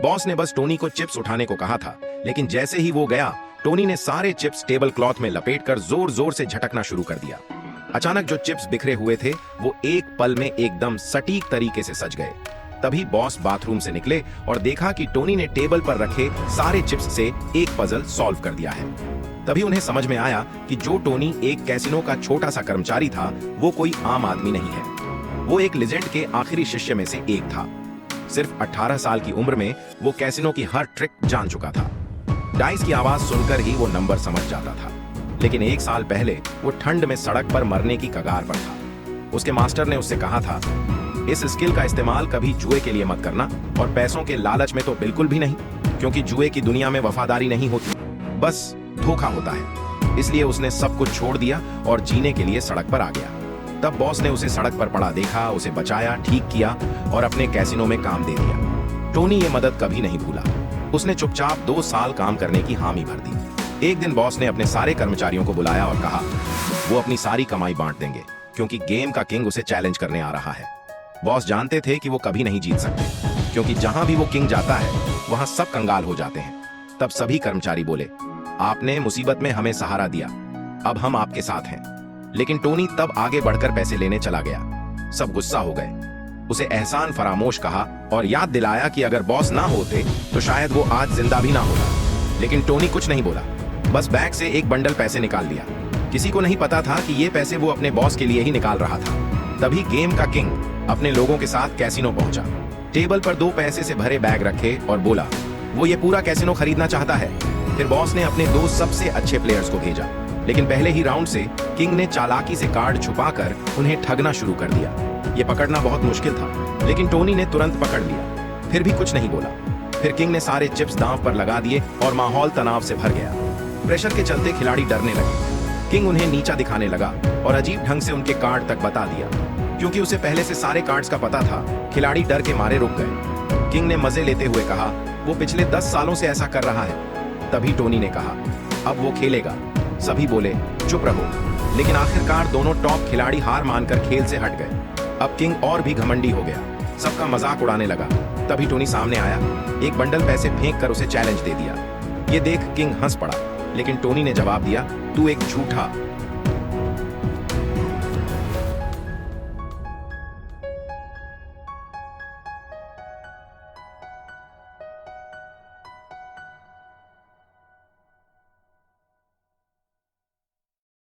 Boss ने बस Tony को चिप्स उठाने को कहा था, लेकिन जैसे ही वो गया, टोनी ने सारे चिप्स टेबल क्लॉथ में लपेटकर जोर जोर से झटकना शुरू कर दिया। अचानक जो चिप्स बिखरे हुए थे वो एक पल में एकदम सटीक तरीके से सज गए। तभी बॉस बाथरूम से निकले और देखा कि टोनी ने टेबल पर रखे सारे चिप्स से एक पजल सॉल्व कर दिया है। तभी उन्हें समझ में आया कि जो टोनी एक कैसीनो का छोटा सा कर्मचारी था, वो कोई आम आदमी नहीं है। वो एक लेजेंड के आखिरी शिष्य में से एक था। सिर्फ 18 साल की उम्र में वो कैसीनो की हर ट्रिक जान चुका था। डाइस की आवाज सुनकर ही वो नंबर समझ जाता था। लेकिन 1 साल पहले वो ठंड में सड़क पर मरने की कगार पर था। उसके मास्टर ने उससे कहा था, इस स्किल का इस्तेमाल कभी जुए के लिए मत करना, और पैसों के लालच में तो बिल्कुल भी नहीं, क्योंकि जुए की दुनिया में वफादारी नहीं होती, बस धोखा होता है। इसलिए उसने सब कुछ छोड़ दिया और जीने के लिए सड़क पर आ गया। तब बॉस ने उसे सड़क पर पड़ा देखा, उसे बचाया, ठीक किया और अपने कैसीनो में काम दे दिया। टोनी ये मदद कभी नहीं भूला। उसने चुपचाप 2 साल काम करने की हामी भर दी। एक दिन बॉस ने अपने सारे कर्मचारियों को बुलाया और कहा वो अपनी सारी कमाई बांट देंगे, क्योंकि गेम का किंग उसे चैलेंज करने आ रहा है। बॉस जानते थे कि वो कभी नहीं जीत सकते, क्योंकि जहां भी वो किंग जाता है वहां सब कंगाल हो जाते हैं। तब सभी कर्मचारी बोले, आपने मुसीबत में हमें सहारा दिया, अब हम आपके साथ हैं। लेकिन टोनी तब आगे बढ़कर पैसे लेने चला गया। सब गुस्सा हो गए। उसे एहसान फरामोश कहा और याद दिलाया कि अगर बॉस ना होते तो शायद वो आज जिंदा भी ना होता। लेकिन टोनी कुछ नहीं बोला, बस बैग से एक बंडल पैसे निकाल लिया। किसी को नहीं पता था कि ये पैसे वो अपने बॉस के लिए ही निकाल रहा था। तभी गेम का किंग अपने लोगों के साथ कैसीनो पहुंचा। टेबल पर 2 पैसे से भरे बैग रखे और बोला वो ये पूरा कैसीनो खरीदना चाहता है। फिर बॉस ने अपने 2 सबसे अच्छे प्लेयर्स को भेजा, लेकिन पहले ही राउंड से किंग ने चालाकी से कार्ड छुपाकर उन्हें ठगना शुरू कर दिया। ये पकड़ना बहुत मुश्किल था, लेकिन टोनी ने तुरंत पकड़ लिया। फिर भी कुछ नहीं बोला। फिर किंग ने सारे चिप्स दांव पर लगा दिए और माहौल तनाव से भर गया। प्रेशर के चलते खिलाड़ी डरने लगे। किंग उन्हें नीचा दिखाने लगा और अजीब ढंग से उनके कार्ड तक बता दिया। क्योंकि उसे पहले से सारे कार्ड्स का पता था, खिलाड़ी डर के मारे रुक गए। किंग ने मजे लेते हुए कहा वो पिछले 10 सालों से ऐसा कर रहा है। तभी टोनी ने कहा अब वो खेलेगा। सभी बोले चुप रहो, लेकिन आखिरकार दोनों टॉप खिलाड़ी हार मानकर खेल से हट गए। अब किंग और भी घमंडी हो गया, सबका मजाक उड़ाने लगा। तभी टोनी सामने आया, एक बंडल पैसे फेंक कर उसे चैलेंज दे दिया। ये देख किंग हंस पड़ा, लेकिन टोनी ने जवाब दिया तू एक झूठा